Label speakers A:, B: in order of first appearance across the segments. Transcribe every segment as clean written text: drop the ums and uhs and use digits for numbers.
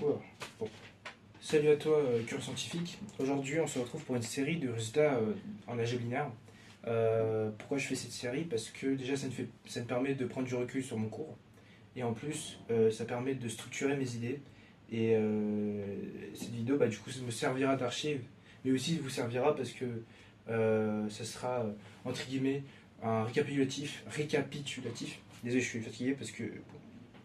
A: Bon. Salut à toi, cœur scientifique. Aujourd'hui, on se retrouve pour une série de résultats en algèbre linéaire. Pourquoi je fais cette série? Parce que déjà, ça me permet de prendre du recul sur mon cours. Et en plus, ça permet de structurer mes idées. Et cette vidéo, du coup, ça me servira d'archive, mais aussi vous servira parce que ça sera, entre guillemets, un récapitulatif. Désolé, je suis fatigué parce que bon,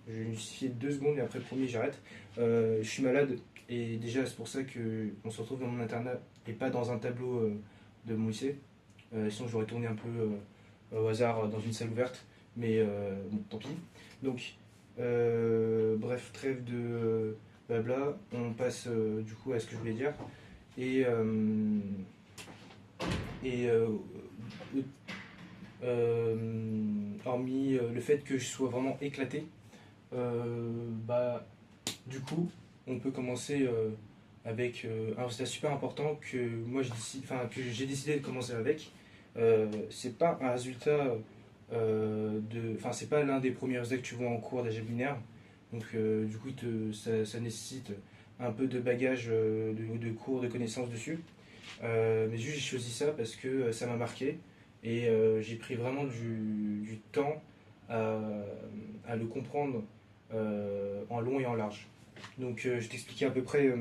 A: je vais justifier 2 secondes et après, promis, j'arrête. Je suis malade et déjà, c'est pour ça qu'on se retrouve dans mon internat et pas dans un tableau de mon lycée. Sinon, j'aurais tourné un peu au hasard dans une salle ouverte. Mais bon, tant pis. Donc, bref, trêve de blabla. On passe du coup à ce que je voulais dire. Et, euh, et hormis le fait que je sois vraiment éclaté, du coup, on peut commencer avec un résultat super important que moi que j'ai décidé de commencer avec. C'est pas un résultat c'est pas l'un des premiers résultats que tu vois en cours d'algèbre linéaire. Donc du coup, ça nécessite un peu de bagage de cours, de connaissances dessus. Mais juste j'ai choisi ça parce que ça m'a marqué et j'ai pris vraiment du temps à, à le comprendre en long et en large. Donc je vais t'expliquer à peu près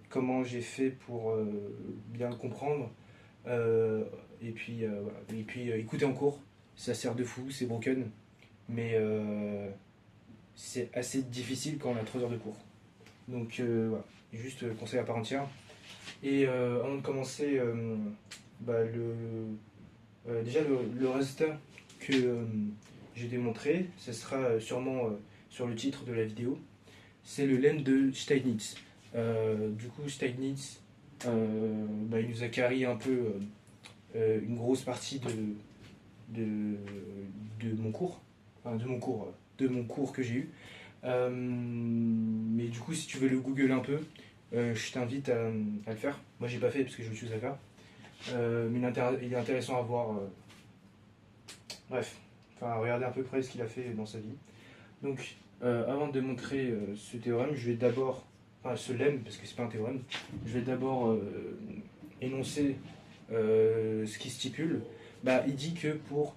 A: comment j'ai fait pour bien le comprendre. Et puis écouter en cours, ça sert de fou, c'est broken, mais c'est assez difficile quand on a 3 heures de cours. Donc voilà, juste conseil à part entière. Et avant de commencer, déjà le résultat que j'ai démontré, ce sera sûrement sur le titre de la vidéo, c'est le lemme de Steinitz. Du coup, Steinitz, il nous a carré un peu une grosse partie de, de mon cours, enfin de mon cours que j'ai eu. Mais du coup, si tu veux le Google un peu, je t'invite à le faire. Moi, j'ai pas fait parce que j'ai autre chose à faire. Mais il est intéressant à voir. Bref, enfin, regarder à peu près ce qu'il a fait dans sa vie. Donc, avant de montrer ce théorème, je vais d'abord, enfin ce lemme, parce que c'est pas un théorème, je vais d'abord énoncer ce qui stipule. Il dit que pour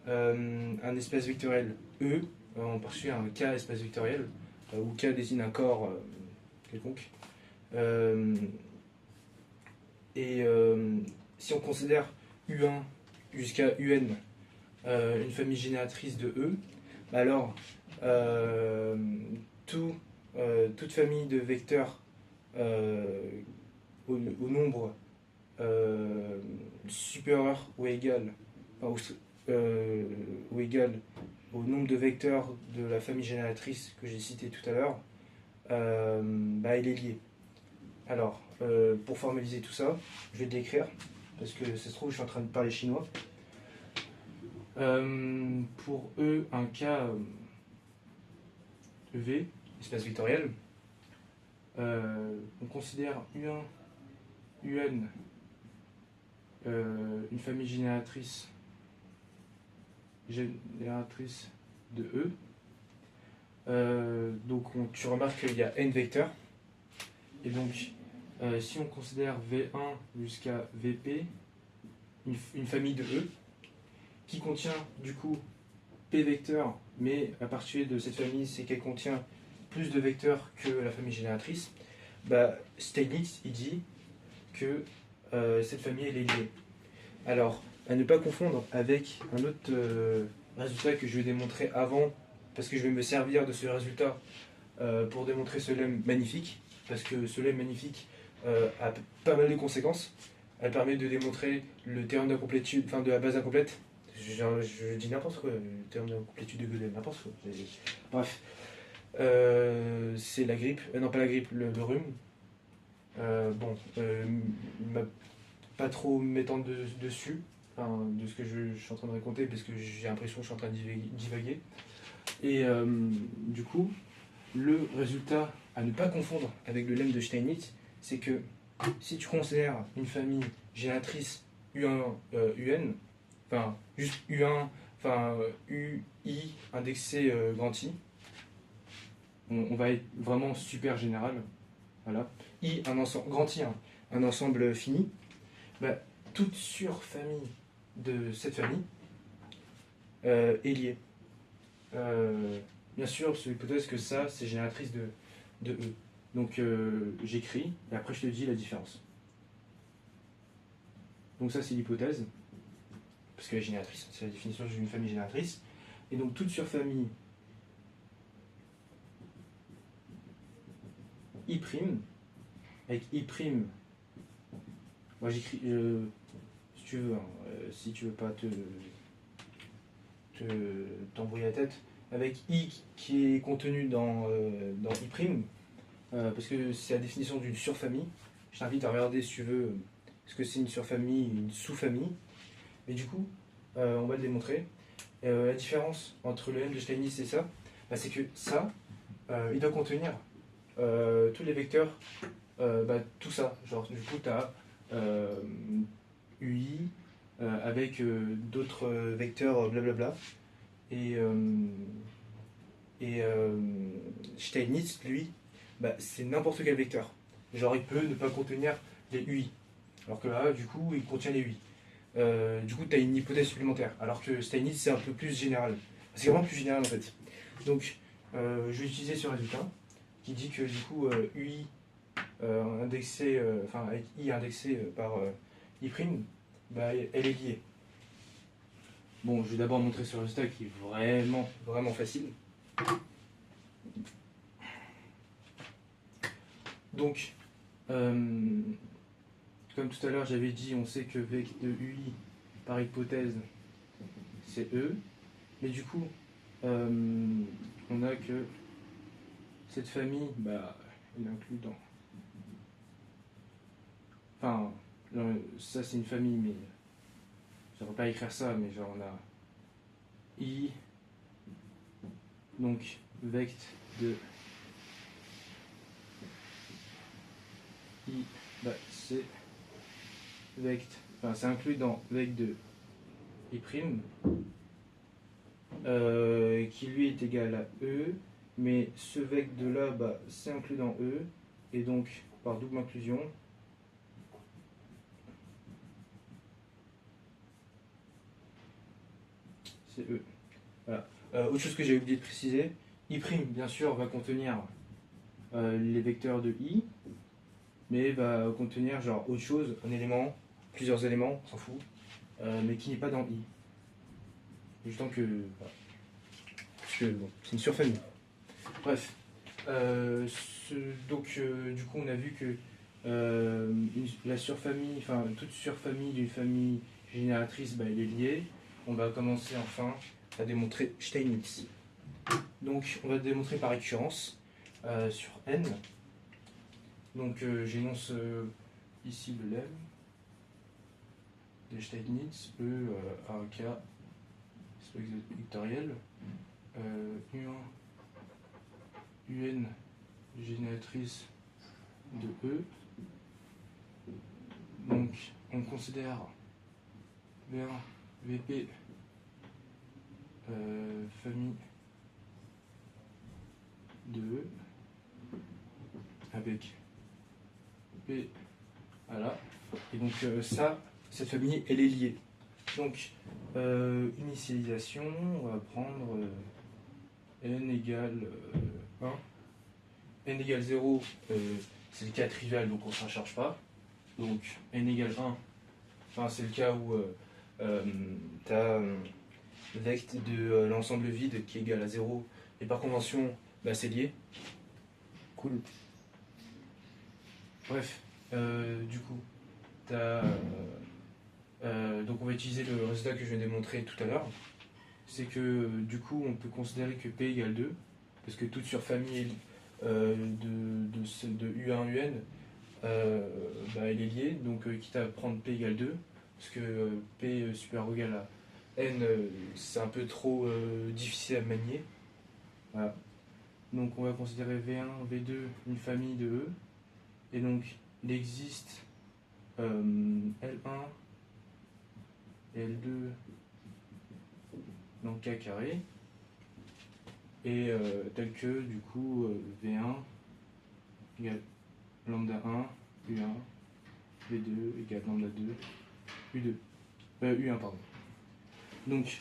A: un espace vectoriel E, on poursuit un K espace vectoriel, où K désigne un corps quelconque. Euh, et si on considère U1 jusqu'à UN une famille génératrice de E, alors euh, toute famille de vecteurs au nombre supérieur ou égal, enfin, ou égal au nombre de vecteurs de la famille génératrice que j'ai cité tout à l'heure, il est lié. Alors, pour formaliser tout ça, je vais le décrire, parce que ça se trouve, je suis en train de parler chinois. Pour E, un K V, espace vectoriel, on considère U1, UN, une famille génératrice de E. Donc tu remarques qu'il y a n vecteurs. Et donc, si on considère V1 jusqu'à VP, une famille de E, qui contient du coup P vecteurs, mais à partir de cette famille, c'est qu'elle contient plus de vecteurs que la famille génératrice, Steinitz il dit que cette famille elle est liée. Alors, à ne pas confondre avec un autre résultat que je vais démontrer avant, parce que je vais me servir de ce résultat pour démontrer ce lemme magnifique, parce que ce lemme magnifique a pas mal de conséquences. Elle permet de démontrer le théorème d'incomplétude, enfin de la base incomplète. Je dis n'importe quoi, le théorème d'incomplétude de Gödel, n'importe quoi. Bref, c'est la grippe, non pas la grippe, le rhume. Il pas trop m'étendre dessus, enfin, de ce que je suis en train de raconter, parce que j'ai l'impression que je suis en train de divaguer. Et du coup, le résultat à ne pas confondre avec le lemme de Steinitz, c'est que si tu considères une famille génératrice U1, UN, enfin juste U1, UI indexé grand I, on va être vraiment super général. Voilà. I, grand I, hein, un ensemble fini. Bah, toute surfamille de cette famille est liée. Bien sûr, sous l'hypothèse que ça, c'est génératrice de E. Donc j'écris, et après je te dis la différence. Donc ça, c'est l'hypothèse, parce qu'elle est génératrice, c'est la définition d'une famille génératrice. Et donc toute surfamille I', avec I', moi j'écris, si tu veux, hein, si tu veux pas t'embrouiller la tête, avec I qui est contenu dans I', parce que c'est la définition d'une surfamille. Je t'invite à regarder si tu veux ce que c'est une surfamille, une sous-famille. Et du coup, on va le démontrer. La différence entre le M de Steinitz et ça, bah, c'est que ça, il doit contenir tous les vecteurs, tout ça. Genre, du coup, tu as UI avec d'autres vecteurs blablabla. Et Steinitz, lui, bah, c'est n'importe quel vecteur. Genre, il peut ne pas contenir les UI. Alors que là, du coup, il contient les UI. Du coup, tu as une hypothèse supplémentaire. Alors que Steinitz, c'est un peu plus général. C'est vraiment plus général en fait. Donc, je vais utiliser ce résultat qui dit que du coup, UI indexé, avec I indexé par I', bah, elle est liée. Bon, je vais d'abord montrer ce résultat qui est vraiment, vraiment facile. Donc, comme tout à l'heure, j'avais dit, on sait que vec de UI par hypothèse, c'est E. Mais du coup, on a que cette famille, bah, elle inclut dans... Enfin, ça c'est une famille, mais je ne vais pas écrire ça, mais genre on a I, donc vect de I, bah, c'est vect, enfin c'est inclus dans vect de I', qui lui est égal à E, mais ce vect de là, bah, c'est inclus dans E, et donc par double inclusion, c'est E. Voilà. Autre chose que j'ai oublié de préciser, I' bien sûr va contenir les vecteurs de I, mais va contenir genre autre chose, un élément, plusieurs éléments, on s'en fout, mais qui n'est pas dans I. Juste tant que. Voilà. Parce que bon, c'est une surfamille. Bref. Donc du coup on a vu que la surfamille, enfin toute surfamille d'une famille génératrice, bah, elle est liée. On va commencer enfin à démontrer Steinitz. Donc on va démontrer par récurrence sur n. Donc j'énonce ici le lemme de Steinitz, E A K, c'est vectoriel, U1 UN génératrice de E. Donc on considère V1 VP famille de E avec P. Voilà. Et donc ça, cette famille, elle est liée. Donc initialisation, on va prendre n égale 1. N égale 0, c'est le cas trivial, donc on ne s'en charge pas. Donc n égale 1, enfin, c'est le cas où tu as vect de l'ensemble vide qui est égal à 0, et par convention, bah, c'est lié. Cool. Bref, du coup, donc on va utiliser le résultat que je viens de démontrer tout à l'heure. C'est que du coup, on peut considérer que P égale 2, parce que toute surfamille de U1 UN, bah, elle est liée, donc quitte à prendre P égale 2, parce que P supérieur ou égal à N, c'est un peu trop difficile à manier. Voilà. Donc on va considérer V1, V2 une famille de E, et donc il existe L1 et L2 dans K carré. et tel que du coup V1 égale lambda 1, U1, V2 égale lambda 2, U2, U1 pardon. Donc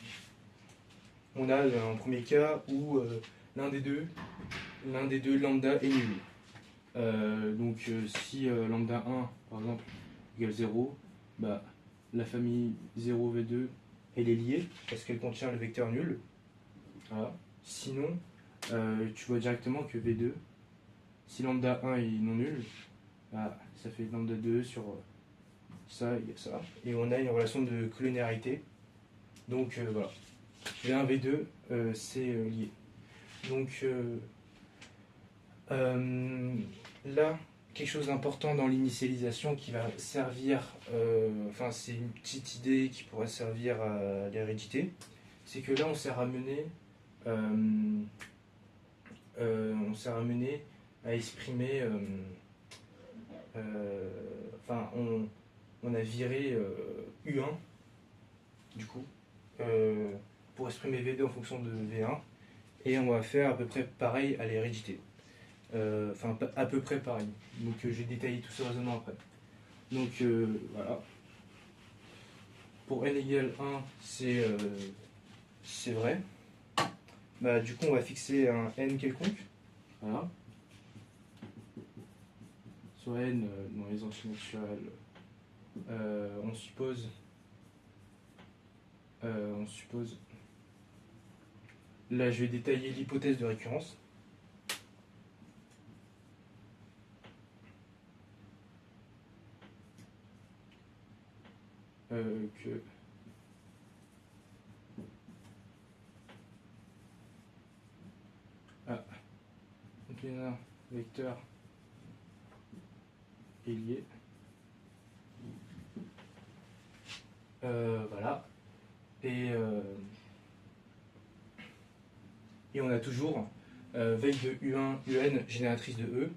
A: on a un premier cas où l'un des deux lambda est nul. Donc si lambda 1 par exemple égale 0, bah, la famille 0v2 elle est liée parce qu'elle contient le vecteur nul. Voilà. Sinon, tu vois directement que v2, si lambda 1 est non nul, bah, ça fait lambda 2 sur ça et ça. Et on a une relation de collinéarité. Donc voilà. V1, V2, c'est lié. Donc là, quelque chose d'important dans l'initialisation qui va servir, enfin c'est une petite idée qui pourrait servir à l'hérédité, c'est que là on s'est ramené, à exprimer, enfin on a viré U1 du coup pour exprimer V2 en fonction de V1 et on va faire à peu près pareil à l'hérédité. Enfin à peu près pareil. Donc je vais détailler tout ce raisonnement après. Donc voilà. Pour n égale 1, c'est vrai. Bah, du coup, on va fixer un n quelconque. Voilà. Soit n dans les entiers naturels, on suppose. Là, je vais détailler l'hypothèse de récurrence. Que donc il y a un vecteur est lié. Voilà. Et on a toujours veille de U1, UN génératrice de E.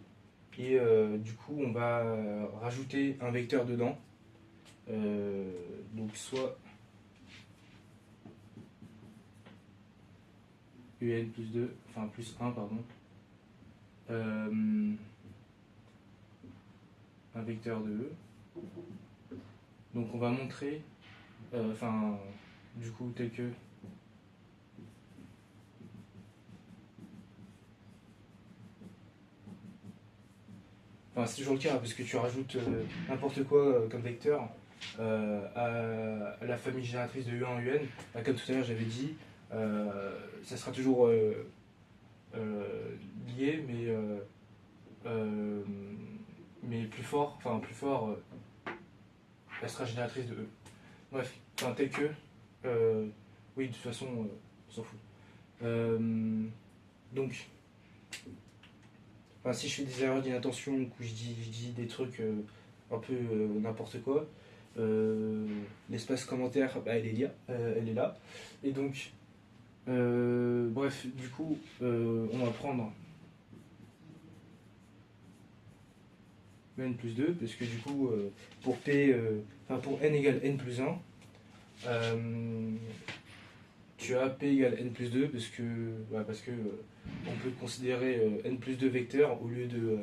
A: Et du coup, on va rajouter un vecteur dedans. Donc soit UN plus 2, enfin plus 1, pardon. Un vecteur de E. Donc on va montrer, enfin, du coup, tel que enfin, c'est toujours le cas parce que tu rajoutes n'importe quoi comme vecteur à la famille génératrice de U1 UN. Bah, comme tout à l'heure j'avais dit, ça sera toujours lié, mais plus fort, elle sera génératrice de E. Bref, enfin, tel que, oui, de toute façon, on s'en fout. Donc, enfin, si je fais des erreurs d'inattention, ou je dis des trucs un peu n'importe quoi, l'espace commentaire, bah, elle est là. Et donc, bref, du coup, on va prendre n plus 2, parce que du coup, pour p, pour n égale n plus 1, tu as p égale n plus 2 parce que on peut considérer n plus 2 vecteurs au lieu de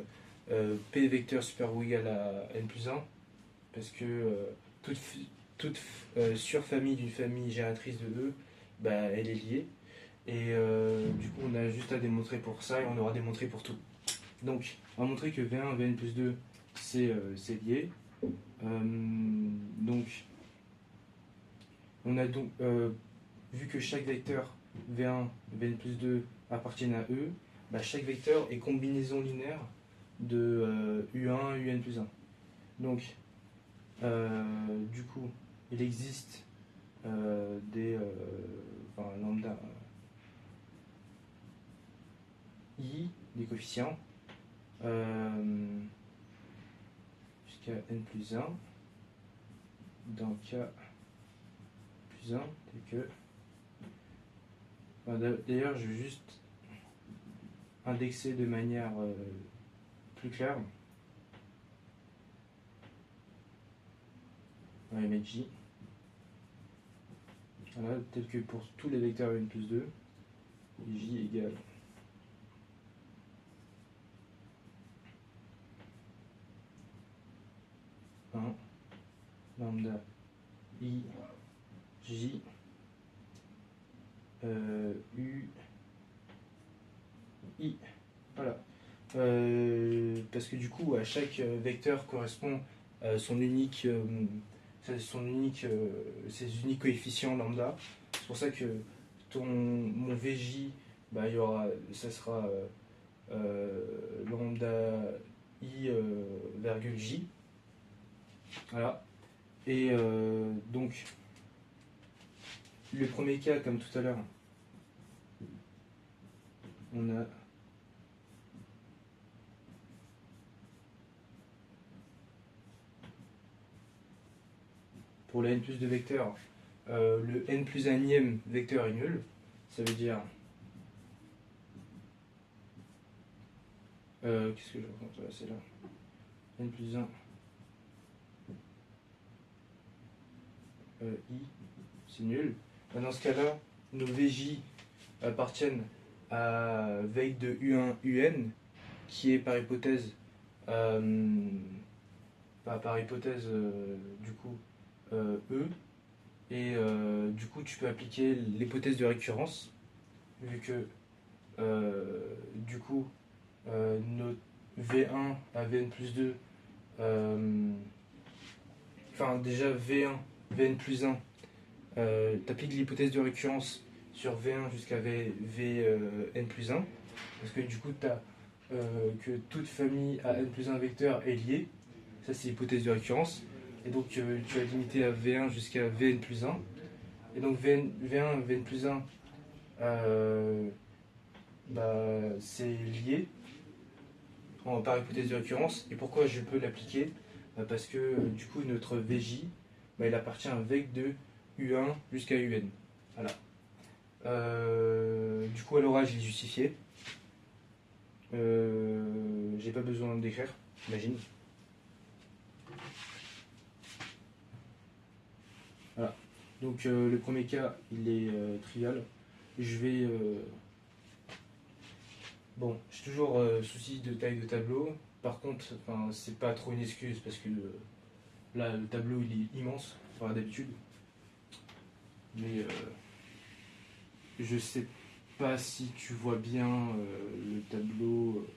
A: p vecteur super ou égal à n plus 1 parce que toute surfamille d'une famille génératrice de E, bah, elle est liée. Et du coup, on a juste à démontrer pour ça et on aura démontré pour tout. Donc, on va montrer que V1, Vn plus 2, c'est lié. Donc, on a donc, vu que chaque vecteur V1, Vn plus 2 appartiennent à E, bah, chaque vecteur est combinaison linéaire de U1, Un plus 1. Donc, du coup, il existe des lambda I, des coefficients, jusqu'à n plus 1, dans k plus 1, tel que... D'ailleurs, je vais juste indexer de manière plus claire. On va mettre J. Voilà, tel que pour tous les vecteurs n plus 2, J égale lambda I, J, U, I. Voilà. Parce que du coup, à chaque vecteur correspond son unique, ses uniques coefficients lambda. C'est pour ça que mon VJ, bah, ça sera lambda I virgule J. Voilà. Et donc, le premier cas, comme tout à l'heure, on a pour la n plus 2 vecteurs, le n plus 1e vecteur est nul. Ça veut dire. Qu'est-ce que je raconte là? C'est là. N plus 1 I, c'est nul. Dans ce cas-là, nos VJ appartiennent à veille de U1 UN, qui est par hypothèse, du coup, E. Et du coup, tu peux appliquer l'hypothèse de récurrence, vu que du coup, notre V1 à Vn plus 2, enfin déjà V1, Vn plus 1, tu appliques l'hypothèse de récurrence sur V1 jusqu'à Vn plus 1, parce que du coup, tu as que toute famille à n plus 1 vecteur est liée. Ça, c'est l'hypothèse de récurrence. Et donc, tu as limité à V1 jusqu'à Vn plus 1. Et donc, V1, Vn plus 1, c'est lié par hypothèse de récurrence. Et pourquoi je peux l'appliquer? Parce que du coup, notre VJ, il appartient à un vec de U1 jusqu'à UN. Voilà. Du coup, à l'oral, je l'ai justifié. J'ai pas besoin d'écrire, j'imagine. Voilà. Donc le premier cas, il est trivial. Je vais... Bon, j'ai toujours souci de taille de tableau. Par contre, c'est pas trop une excuse parce que là, le tableau, il est immense, par d'habitude. Mais je sais pas si tu vois bien le tableau,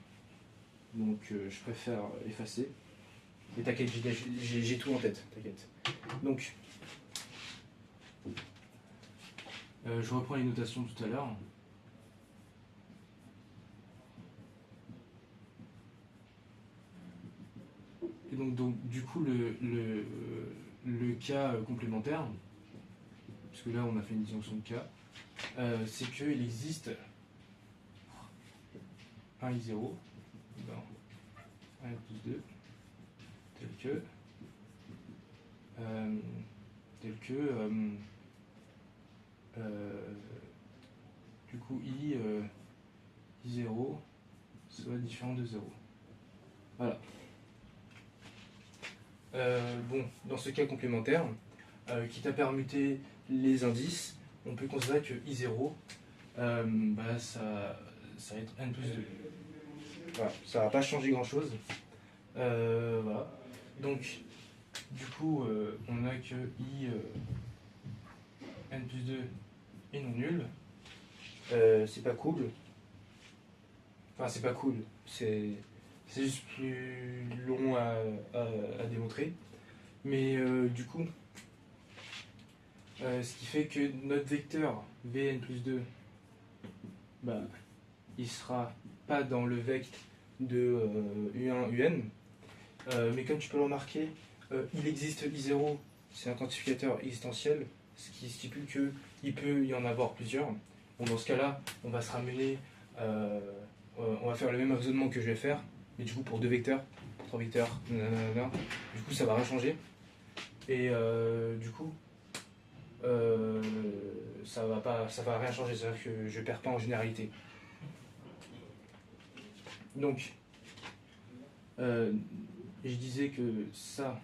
A: donc je préfère effacer. Mais t'inquiète, j'ai tout en tête, t'inquiète. Donc, je reprends les notations tout à l'heure. Et donc, du coup, le cas complémentaire, parce que là, on a fait une disjonction de cas, c'est qu'il existe un I0 dans 1 plus 2 tel que du coup I0 soit différent de 0. Voilà. Bon, dans ce cas complémentaire, quitte à permuter les indices, on peut considérer que I0, ça va être n plus 2. Voilà, ça va pas changer grand chose. Voilà. Donc, du coup, on a que I n plus 2 est non nul. C'est pas cool. Enfin, c'est pas cool. C'est juste plus long à démontrer. Mais du coup, ce qui fait que notre vecteur Vn plus 2, il sera pas dans le vect de U1, UN. Mais comme tu peux le remarquer, il existe I0, c'est un quantificateur existentiel, ce qui stipule qu'il peut y en avoir plusieurs. Bon, dans ce cas-là, on va se ramener, on va faire le même raisonnement que je vais faire, mais du coup pour 2 vecteurs, pour 3 vecteurs, nanana. Du coup ça va rien changer. Et du coup, ça va rien changer, c'est-à-dire que je perds pas en généralité. Donc, je disais que ça,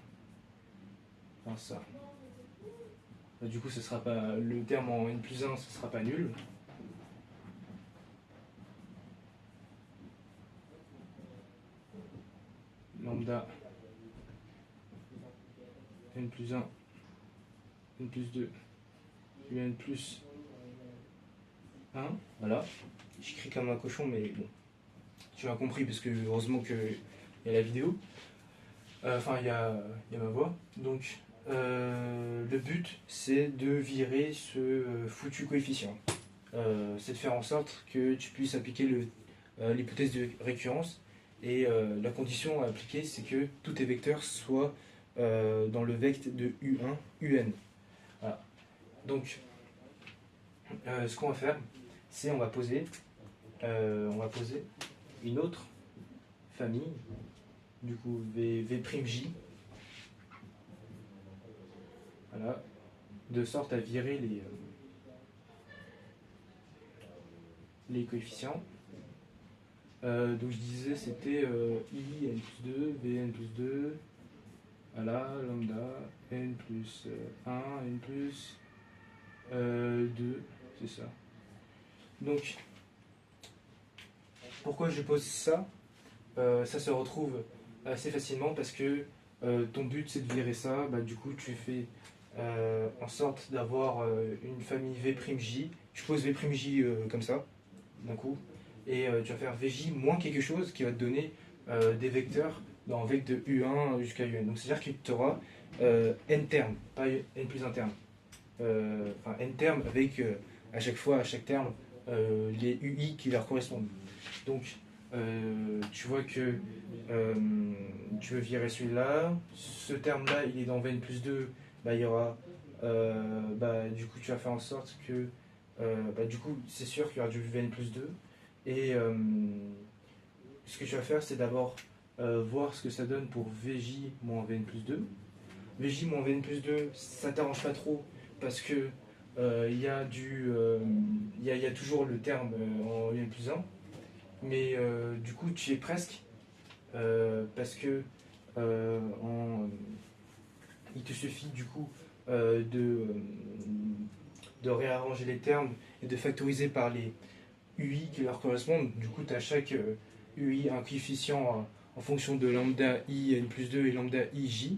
A: du coup, ce sera pas le terme en n plus 1, ce sera pas nul. Lambda n plus 1, n plus 2, un plus 1, voilà. J'écris comme un cochon, mais bon, tu as compris, parce que heureusement qu'il y a la vidéo. Enfin, il y a ma voix. Donc, le but, c'est de virer ce foutu coefficient. C'est de faire en sorte que tu puisses appliquer l'hypothèse de récurrence. Et la condition à appliquer, c'est que tous tes vecteurs soient dans le vecteur de U1, UN. Voilà. Donc, ce qu'on va faire, c'est on va poser une autre famille, du coup V'J, voilà, de sorte à virer les coefficients. Donc je disais c'était I n plus 2, Vn plus 2, voilà, lambda, n plus 1, n plus 2, c'est ça. Donc, pourquoi je pose ça? Ça se retrouve assez facilement parce que ton but c'est de virer ça, bah, du coup tu fais en sorte d'avoir une famille V'J, tu poses V'J comme ça, d'un coup, et tu vas faire Vj moins quelque chose qui va te donner des vecteurs dans vecteur de U1 jusqu'à UN. Donc c'est-à-dire que tu auras n termes, pas n plus 1 terme. Enfin n termes avec à chaque fois, à chaque terme, les UI qui leur correspondent. Donc tu vois que tu veux virer celui-là, ce terme-là il est dans Vn plus 2, bah, il y aura, du coup tu vas faire en sorte que, du coup c'est sûr qu'il y aura du Vn plus 2, et ce que tu vas faire c'est d'abord voir ce que ça donne pour Vj moins Vn plus 2. Vj moins Vn plus 2, ça t'arrange pas trop, parce que il y a toujours le terme en Vn plus 1, mais du coup tu y es presque, parce que il te suffit du coup de réarranger les termes et de factoriser par les UI qui leur correspondent. Du coup tu as chaque UI un coefficient en fonction de lambda I n plus 2 et lambda IJ,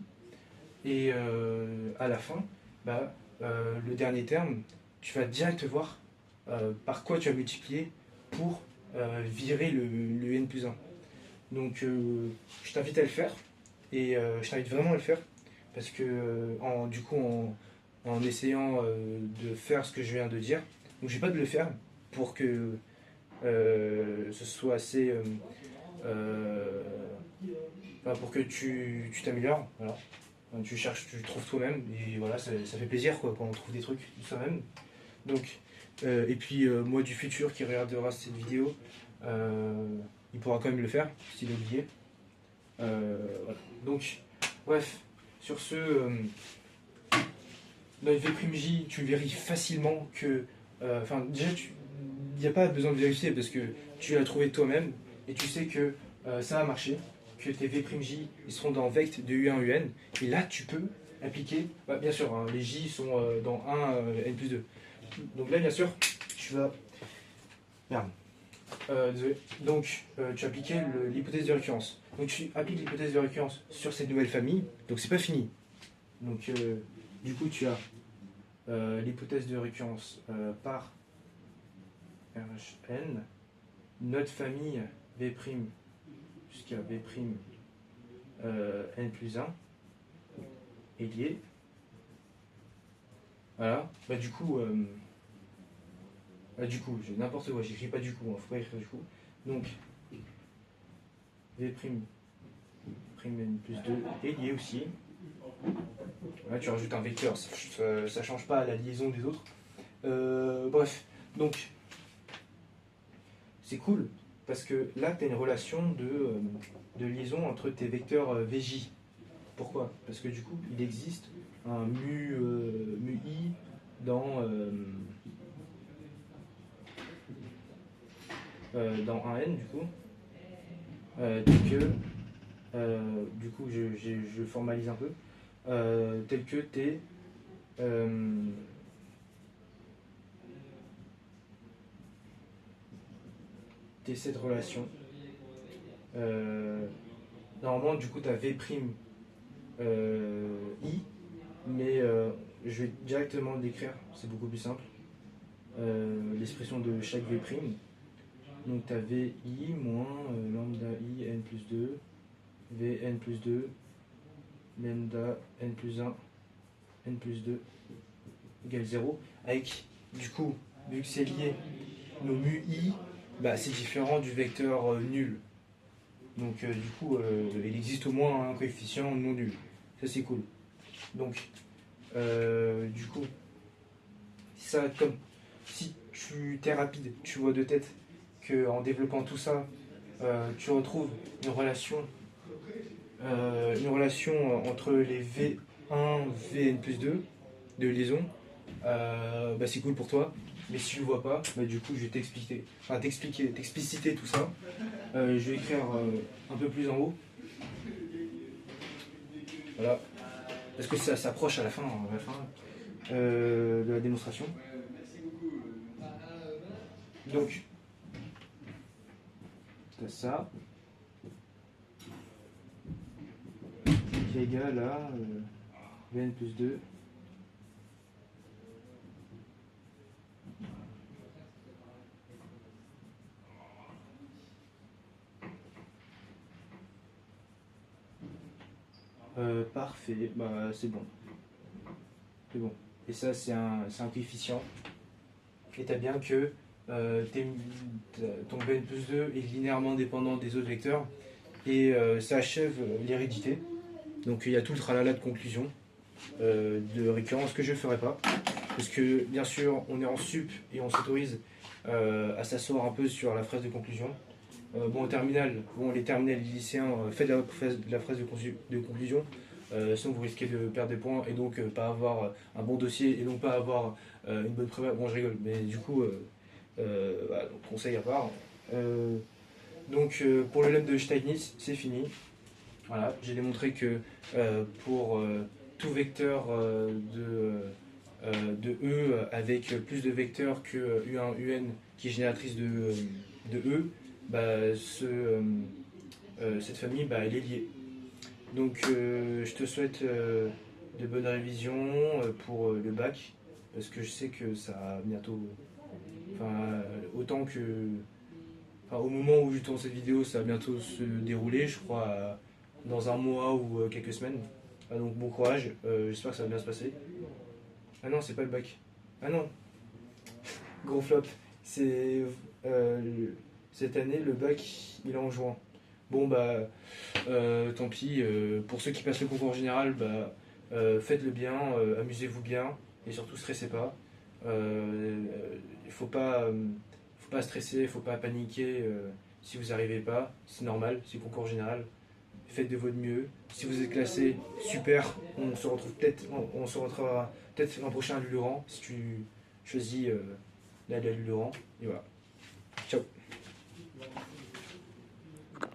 A: et à la fin, le dernier terme, tu vas direct voir par quoi tu as multiplié pour virer le n plus 1. Donc je t'invite à le faire, et je t'invite vraiment à le faire, parce que en essayant de faire ce que je viens de dire, donc je vais pas de le faire pour que ce soit assez... pour que tu t'améliores, voilà. Tu cherches, tu trouves toi-même, et voilà, ça fait plaisir quoi, quand on trouve des trucs soi-même. Donc, et puis moi du futur qui regardera cette vidéo, il pourra quand même le faire s'il a oublié. Voilà. Donc, bref, sur ce, dans V'J, tu vérifies facilement que. Enfin, déjà, il n'y a pas besoin de vérifier parce que tu l'as trouvé toi-même et tu sais que ça va marcher, que tes V'J ils seront dans vect de U1 UN, et là tu peux appliquer, bien sûr, hein, les J sont dans 1 n plus 2. Donc là, bien sûr, tu vas. Merde. Désolé. Donc, tu as appliqué l'hypothèse de récurrence. Donc, tu appliques l'hypothèse de récurrence sur cette nouvelle famille. Donc, c'est pas fini. Donc, du coup, tu as l'hypothèse de récurrence par Rn, notre famille V' jusqu'à V' n plus 1 est liée. Voilà. Du coup, j'ai n'importe quoi, j'écris pas du coup, faut pas écrire du coup. Donc, V' n plus 2 est lié aussi. Là, tu rajoutes un vecteur, ça change pas la liaison des autres. Bref, donc, c'est cool, parce que là, tu as une relation de liaison entre tes vecteurs Vj. Pourquoi? Parce que du coup, il existe un mu I dans un n, du coup, du coup, je formalise un peu, tel que t cette relation. Normalement, du coup, tu as V' I mais je vais directement le décrire, c'est beaucoup plus simple. L'expression de chaque V'. Donc tu as VI moins lambda I n plus 2, Vn plus 2, lambda n plus 1, n plus 2 égale 0. Avec, du coup, vu que c'est lié, nos mu I, bah, c'est différent du vecteur nul. Donc du coup, il existe au moins un coefficient non nul. Ça c'est cool. Donc, du coup, ça comme si tu t'es rapide, tu vois de tête qu'en développant tout ça, tu retrouves une relation entre les V1, Vn plus 2 de liaison, bah, c'est cool pour toi. Mais si tu ne le vois pas, bah, du coup, je vais t'expliciter tout ça. Je vais écrire un peu plus en haut. Voilà. Parce que ça s'approche à la fin, de la démonstration. Donc, tu as ça qui est égal à Vn plus 2. Parfait, bah, c'est bon. C'est bon. Et ça, c'est un coefficient. Et tu as bien que ton Vn plus 2 est linéairement dépendant des autres vecteurs. Et ça achève l'hérédité. Donc il y a tout le tralala de conclusion, de récurrence que je ne ferai pas. Parce que bien sûr, on est en sup et on s'autorise à s'asseoir un peu sur la phrase de conclusion. Bon, au terminal, les terminales, les lycéens, faites la phrase de conclusion. Sinon vous risquez de perdre des points et donc pas avoir un bon dossier et donc pas avoir une bonne prépa. Bon, je rigole, mais du coup, voilà, donc, conseil à part. Donc pour le lemme de Steinitz, c'est fini. Voilà, j'ai démontré que pour tout vecteur de E avec plus de vecteurs que U1, UN qui est génératrice de E, bah, cette famille, bah, elle est liée. Donc je te souhaite de bonnes révisions pour le bac, parce que je sais que ça a bientôt... Enfin, autant que... Enfin, au moment où je tourne cette vidéo, ça va bientôt se dérouler, je crois, dans un mois ou quelques semaines. Ah, donc bon courage, j'espère que ça va bien se passer. Ah non, c'est pas le bac. Ah non, gros flop. C'est cette année, le bac, il est en juin. Bon bah, tant pis. Pour ceux qui passent le concours général, bah, faites-le bien, amusez-vous bien et surtout stressez pas. Il faut pas stresser, il faut pas paniquer si vous n'arrivez pas. C'est normal, c'est le concours général. Faites de votre mieux. Si vous êtes classé, super. On se retrouvera peut-être l'an prochain à Luluran si tu choisis d'aller à Luluran. Et voilà. Ciao.